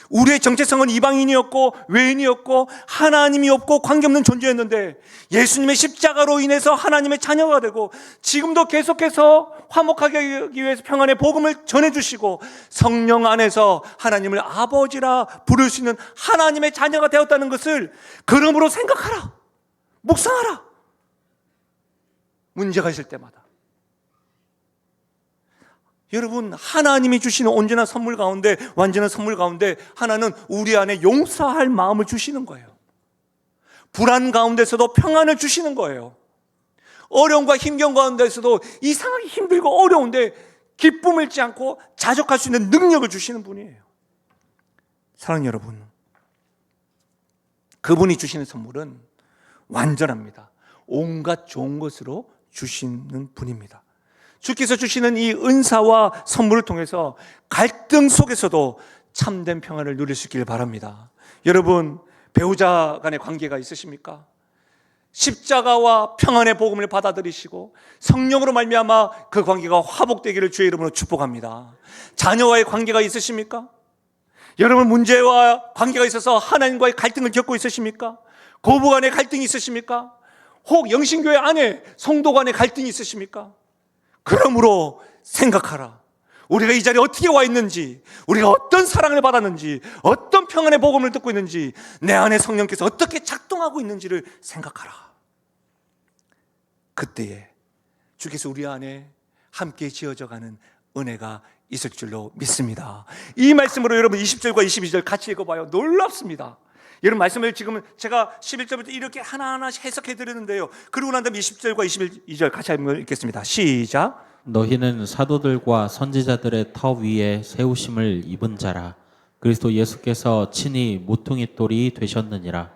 우리의 정체성은 이방인이었고 외인이었고 하나님이 없고 관계없는 존재였는데 예수님의 십자가로 인해서 하나님의 자녀가 되고, 지금도 계속해서 화목하게 하기 위해서 평안의 복음을 전해주시고 성령 안에서 하나님을 아버지라 부를 수 있는 하나님의 자녀가 되었다는 것을 그러므로 생각하라. 묵상하라. 문제가 있을 때마다. 여러분 하나님이 주시는 온전한 선물 가운데, 완전한 선물 가운데 하나는 우리 안에 용서할 마음을 주시는 거예요. 불안 가운데서도 평안을 주시는 거예요. 어려움과 힘겨운 가운데서도 이상하게 힘들고 어려운데 기쁨을 잃지 않고 자족할 수 있는 능력을 주시는 분이에요. 사랑하는 여러분, 그분이 주시는 선물은 완전합니다. 온갖 좋은 것으로 주시는 분입니다. 주께서 주시는 이 은사와 선물을 통해서 갈등 속에서도 참된 평안을 누릴 수 있기를 바랍니다. 여러분 배우자 간의 관계가 있으십니까? 십자가와 평안의 복음을 받아들이시고 성령으로 말미암아 그 관계가 화복되기를 주의 이름으로 축복합니다. 자녀와의 관계가 있으십니까? 여러분 문제와 관계가 있어서 하나님과의 갈등을 겪고 있으십니까? 고부 간의 갈등이 있으십니까? 혹 영신교회 안에 성도 간의 갈등이 있으십니까? 그러므로 생각하라. 우리가 이 자리에 어떻게 와 있는지, 우리가 어떤 사랑을 받았는지, 어떤 평안의 복음을 듣고 있는지, 내 안에 성령께서 어떻게 작동하고 있는지를 생각하라. 그때에 주께서 우리 안에 함께 지어져가는 은혜가 있을 줄로 믿습니다. 이 말씀으로 여러분 20절과 22절 같이 읽어봐요. 놀랍습니다. 여러분 말씀을 지금 제가 11절부터 이렇게 하나하나 해석해 드리는데요, 그러고 난 다음에 20절과 22절 같이 한번 읽겠습니다. 시작. 너희는 사도들과 선지자들의 터 위에 세우심을 입은 자라. 그리스도 예수께서 친히 모퉁이 돌이 되셨느니라.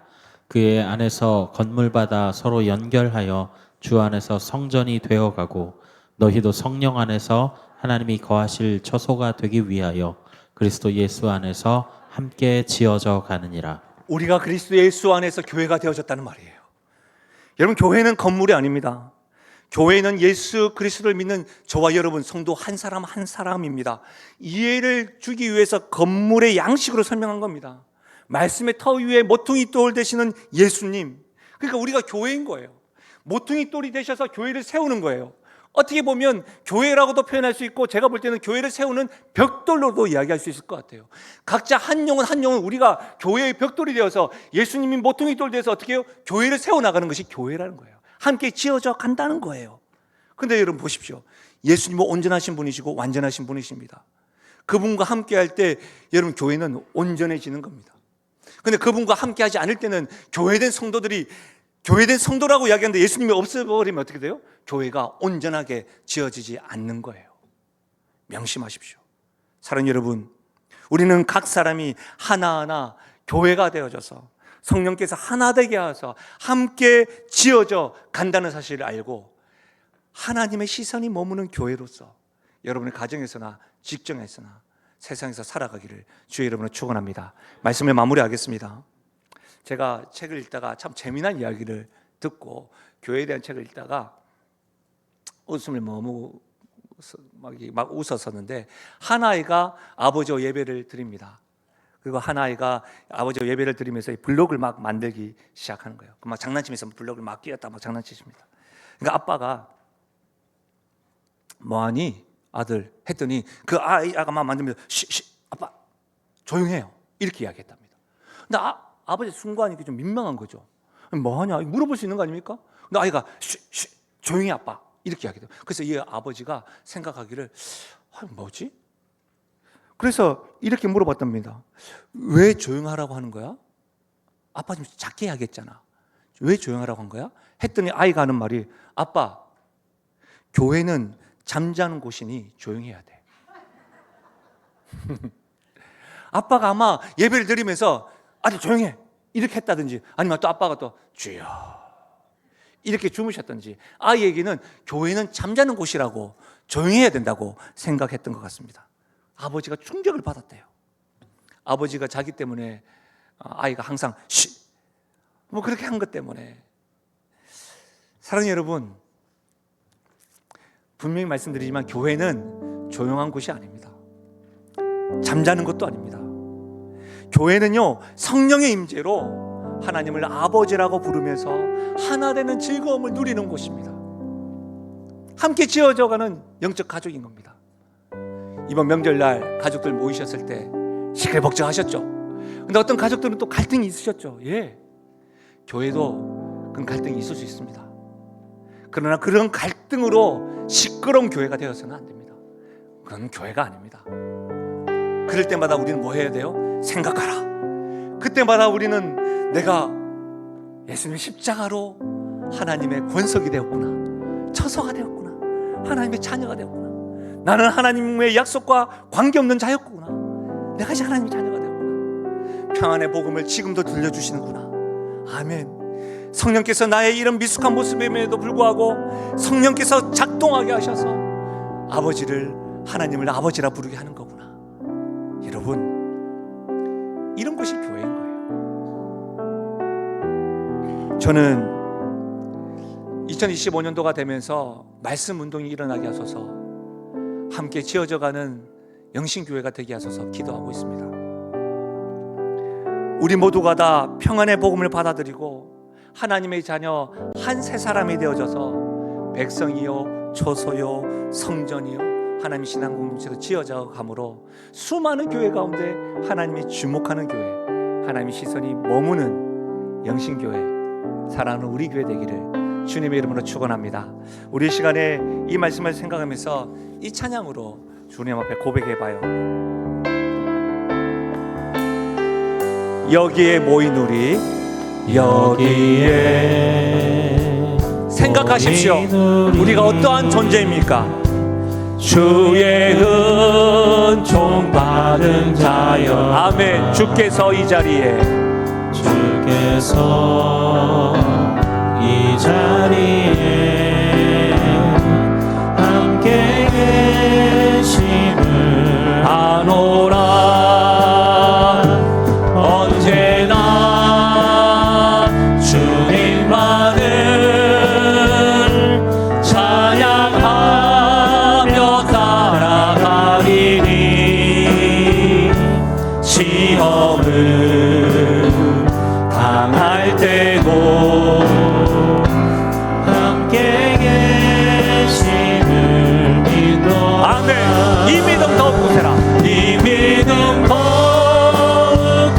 그의 안에서 건물받아 서로 연결하여 주 안에서 성전이 되어가고, 너희도 성령 안에서 하나님이 거하실 처소가 되기 위하여 그리스도 예수 안에서 함께 지어져 가느니라. 우리가 그리스도 예수 안에서 교회가 되어졌다는 말이에요. 여러분 교회는 건물이 아닙니다. 교회는 예수 그리스도를 믿는 저와 여러분 성도 한 사람 한 사람입니다. 이해를 주기 위해서 건물의 양식으로 설명한 겁니다. 말씀의 터 위에 모퉁이 돌 되시는 예수님, 그러니까 우리가 교회인 거예요. 모퉁이 돌이 되셔서 교회를 세우는 거예요. 어떻게 보면 교회라고도 표현할 수 있고, 제가 볼 때는 교회를 세우는 벽돌로도 이야기할 수 있을 것 같아요. 각자 한 영혼 한 영혼 우리가 교회의 벽돌이 되어서 예수님이 모퉁이 돌 되어서 어떻게 해요? 교회를 세워나가는 것이 교회라는 거예요. 함께 지어져 간다는 거예요. 근데 여러분 보십시오. 예수님은 온전하신 분이시고 완전하신 분이십니다. 그분과 함께 할 때 여러분 교회는 온전해지는 겁니다. 근데 그분과 함께 하지 않을 때는 교회된 성도라고 이야기하는데 예수님이 없어버리면 어떻게 돼요? 교회가 온전하게 지어지지 않는 거예요. 명심하십시오. 사랑하는 여러분, 우리는 각 사람이 하나하나 교회가 되어져서 성령께서 하나 되게 하셔서 함께 지어져 간다는 사실을 알고, 하나님의 시선이 머무는 교회로서 여러분의 가정에서나 직장에서나 세상에서 살아가기를 주의 이름으로 축원합니다. 말씀을 마무리하겠습니다. 제가 책을 읽다가 참 재미난 이야기를 듣고, 교회에 대한 책을 읽다가 웃음을 너무 막 웃었었는데, 한 아이가 아버지와 예배를 드립니다. 그리고 한 아이가 아버지와 예배를 드리면서 블록을 막 만들기 시작하는 거예요. 막 장난치면서 블록을 막 끼웠다 막 장난치십니다. 그러니까 아빠가 뭐하니 아들 했더니 그 아이가 막 만들면서 아빠 조용해요 이렇게 이야기했답니다. 근데 아버지 순간 좀 민망한 거죠. 뭐하냐 물어볼 수 있는 거 아닙니까? 근데 아이가 조용히 아빠 이렇게 이야기해요. 그래서 이 아버지가 생각하기를 뭐지? 그래서 이렇게 물어봤답니다. 왜 조용하라고 하는 거야? 아빠 좀 작게 해야겠잖아. 왜 조용하라고 한 거야? 했더니 아이가 하는 말이, 아빠 교회는 잠자는 곳이니 조용해야 돼. 아빠가 아마 예배를 드리면서 아들 조용해 이렇게 했다든지, 아니면 또 아빠가 또 주여 이렇게 주무셨든지, 아이에게는 교회는 잠자는 곳이라고 조용해야 된다고 생각했던 것 같습니다. 아버지가 충격을 받았대요. 아버지가 자기 때문에 아이가 항상 뭐 그렇게 한 것 때문에. 사랑하는 여러분, 분명히 말씀드리지만 교회는 조용한 곳이 아닙니다. 잠자는 것도 아닙니다. 교회는요 성령의 임재로 하나님을 아버지라고 부르면서 하나 되는 즐거움을 누리는 곳입니다. 함께 지어져가는 영적 가족인 겁니다. 이번 명절날 가족들 모이셨을 때 시끌벅적하셨죠. 근데 어떤 가족들은 또 갈등이 있으셨죠. 예, 교회도 그런 갈등이 있을 수 있습니다. 그러나 그런 갈등으로 시끄러운 교회가 되어서는 안 됩니다. 그건 교회가 아닙니다. 그럴 때마다 우리는 뭐 해야 돼요? 생각하라. 그때마다 우리는 내가 예수님의 십자가로 하나님의 권속이 되었구나, 처소가 되었구나, 하나님의 자녀가 되었구나, 나는 하나님의 약속과 관계없는 자였구나, 내가 이제 하나님의 자녀가 되었구나, 평안의 복음을 지금도 들려주시는구나. 아멘. 성령께서 나의 이런 미숙한 모습임에도 불구하고 성령께서 작동하게 하셔서 아버지를, 하나님을 아버지라 부르게 하는 거구나. 여러분, 이런 것이 교회인 거예요. 저는 2025년도가 되면서 말씀 운동이 일어나게 하소서, 함께 지어져가는 영신교회가 되게 하소서 기도하고 있습니다. 우리 모두가 다 평안의 복음을 받아들이고 하나님의 자녀 한 세 사람이 되어져서 백성이요, 초소요, 성전이요, 하나님의 신앙 공동체가 지어져 가므로 수많은 교회 가운데 하나님이 주목하는 교회, 하나님의 시선이 머무는 영신교회, 사랑하는 우리 교회 되기를 주님의 이름으로 축원합니다. 우리 시간에 이 말씀을 생각하면서 이 찬양으로 주님 앞에 고백해봐요. 여기에 모인 우리, 여기에 생각하십시오. 우리가 어떠한 존재입니까? 주의 은총 받은 자여. 아멘. 주께서 이 자리에, 주께서 이 자리에 함께 계심을 아노라. 언제나 주님만을 찬양하며 따라가리니 시험을 당할 때도 함께 계심을 믿어. 아멘. 이 믿음 더욱 굳세라. 이 믿음 더욱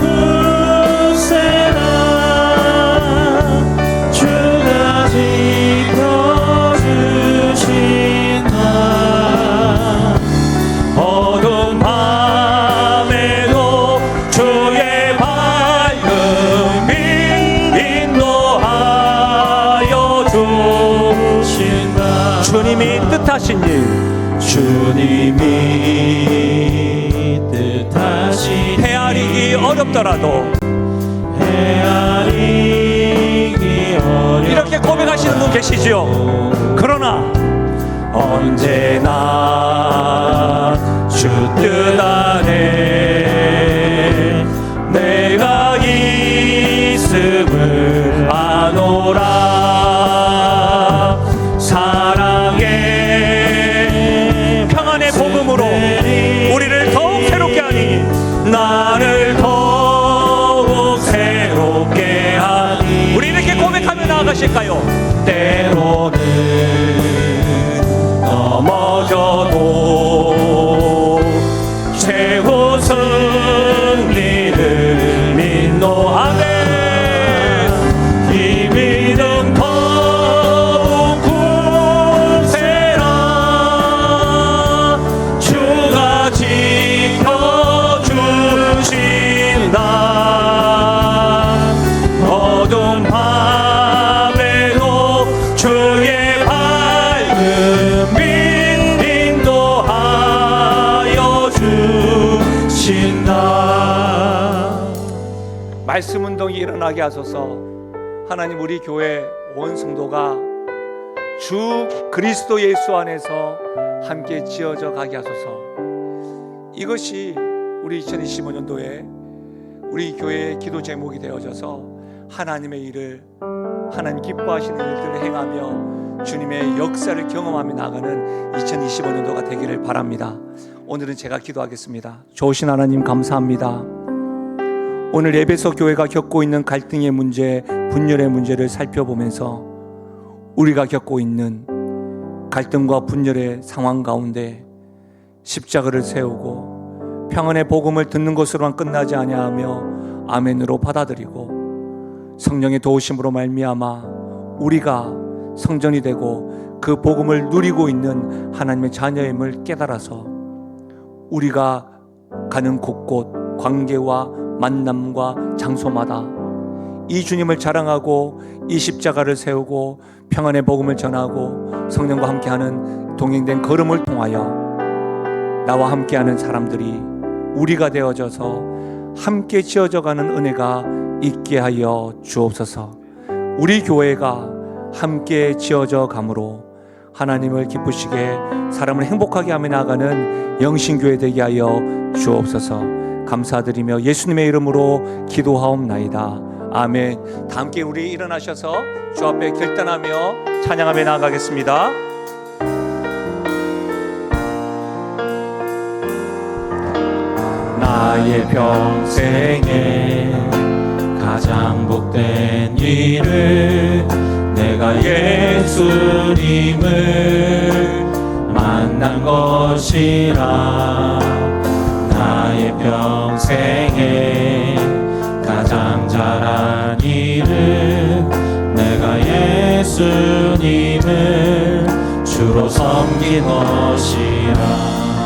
굳세라. 주가 지켜주신다. 어두운 밤에도 주의 밝음이 인도하여 주신다. 주님이 뜻하신 일, 주님이 뜻하신 헤아리기 어렵더라도 헤아리기 어렵 이렇게 고백하시는 분 계시지요. 그러나 언제나 주 뜻 안에 내가 있음을 아노라. 사랑의 평안의 복음으로 우리를 더욱 새롭게 하니, 나를 더욱 새롭게 하니. 우리 이렇게 고백하며 나아가실까요? 때로는 넘어져도 최후 승리를 믿노. 아멘. 이 믿음 더욱 굳세라. 주가 지켜주신다. 어두운 밤에도 주의 밝음이 인도하여 주신다. 말씀 운동이 일어나게 하소서. 하나님, 우리 교회 온 성도가 주 그리스도 예수 안에서 함께 지어져 가게 하소서. 이것이 우리 2025년도에 우리 교회의 기도 제목이 되어져서 하나님의 일을, 하나님 기뻐하시는 일들을 행하며 주님의 역사를 경험하며 나가는 2025년도가 되기를 바랍니다. 오늘은 제가 기도하겠습니다. 좋으신 하나님, 감사합니다. 오늘 에베소 교회가 겪고 있는 갈등의 문제, 분열의 문제를 살펴보면서 우리가 겪고 있는 갈등과 분열의 상황 가운데 십자가를 세우고 평안의 복음을 듣는 것으로만 끝나지 아니하며 아멘으로 받아들이고 성령의 도우심으로 말미암아 우리가 성전이 되고 그 복음을 누리고 있는 하나님의 자녀임을 깨달아서 우리가 가는 곳곳 관계와 만남과 장소마다 이 주님을 자랑하고 이 십자가를 세우고 평안의 복음을 전하고 성령과 함께하는 동행된 걸음을 통하여 나와 함께하는 사람들이 우리가 되어져서 함께 지어져가는 은혜가 있게 하여 주옵소서. 우리 교회가 함께 지어져 가므로 하나님을 기쁘시게 사람을 행복하게 하며 나아가는 영신교회 되게 하여 주옵소서. 감사드리며 예수님의 이름으로 기도하옵나이다. 아멘. 다 함께 우리 일어나셔서 주 앞에 결단하며 찬양하며 나아가겠습니다. 나의 평생에 가장 복된 일을 내가 예수님을 만난 것이라. 나의 평생에 가장 잘한 일은 내가 예수님을 주로 섬긴 것이라.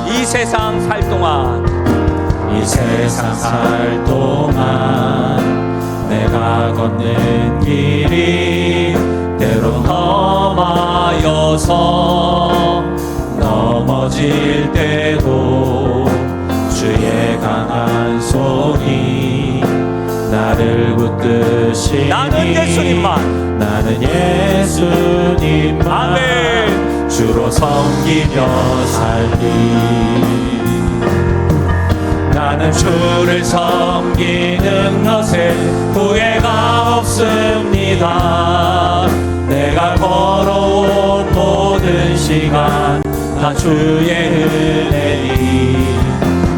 이 세상 살 동안 이 세상 살 동안 내가 걷는 길이 때론 험하여서 넘어질 때도 주의 강한 손이 나를 붙드시니 나는 예수님만 나는 예수님만 아멘. 주로 섬기며 살리. 나는 주를 섬기는 것에 후회가 없습니다. 내가 걸어온 모든 시간 다 주의 은혜니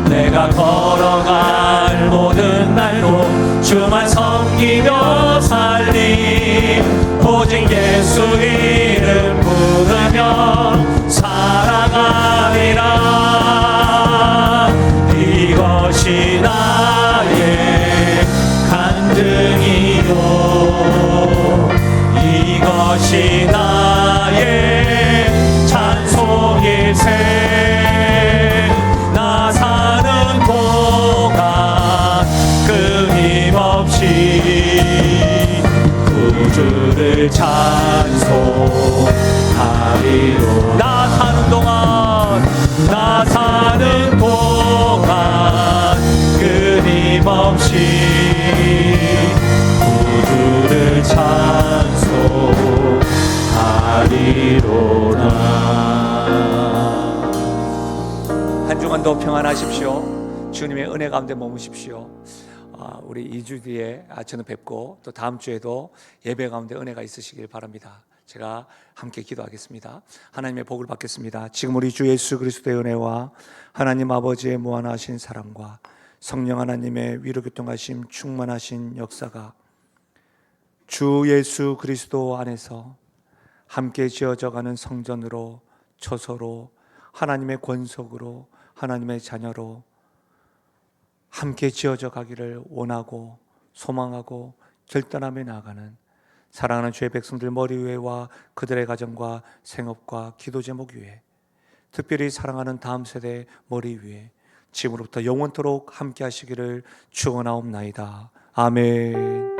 내가 걸어갈 모든 날도 주만 섬기며 살리. 오직 예수 이름 부르며 살아가리라. 이것이 나의 간증이요 이것이 나의 찬송일세. 나 사는 동안 끊임없이 구주를 찬송하리로. 나 사는 동안 나 사는 동안 끊임없이 구주를 찬송하리로라. 한 주간도 평안하십시오. 주님의 은혜 가운데 머무십시오. 우리 2주 뒤에 저는 뵙고 또 다음 주에도 예배 가운데 은혜가 있으시길 바랍니다. 제가 함께 기도하겠습니다. 하나님의 복을 받겠습니다. 지금 우리 주 예수 그리스도의 은혜와 하나님 아버지의 무한하신 사랑과 성령 하나님의 위로교통하심 충만하신 역사가 주 예수 그리스도 안에서 함께 지어져가는 성전으로 처소로 하나님의 권속으로 하나님의 자녀로 함께 지어져 가기를 원하고 소망하고 결단하며 나아가는 사랑하는 주의 백성들 머리 위에와 그들의 가정과 생업과 기도 제목 위에 특별히 사랑하는 다음 세대 머리 위에 지금으로부터 영원토록 함께 하시기를 축원하옵나이다. 아멘.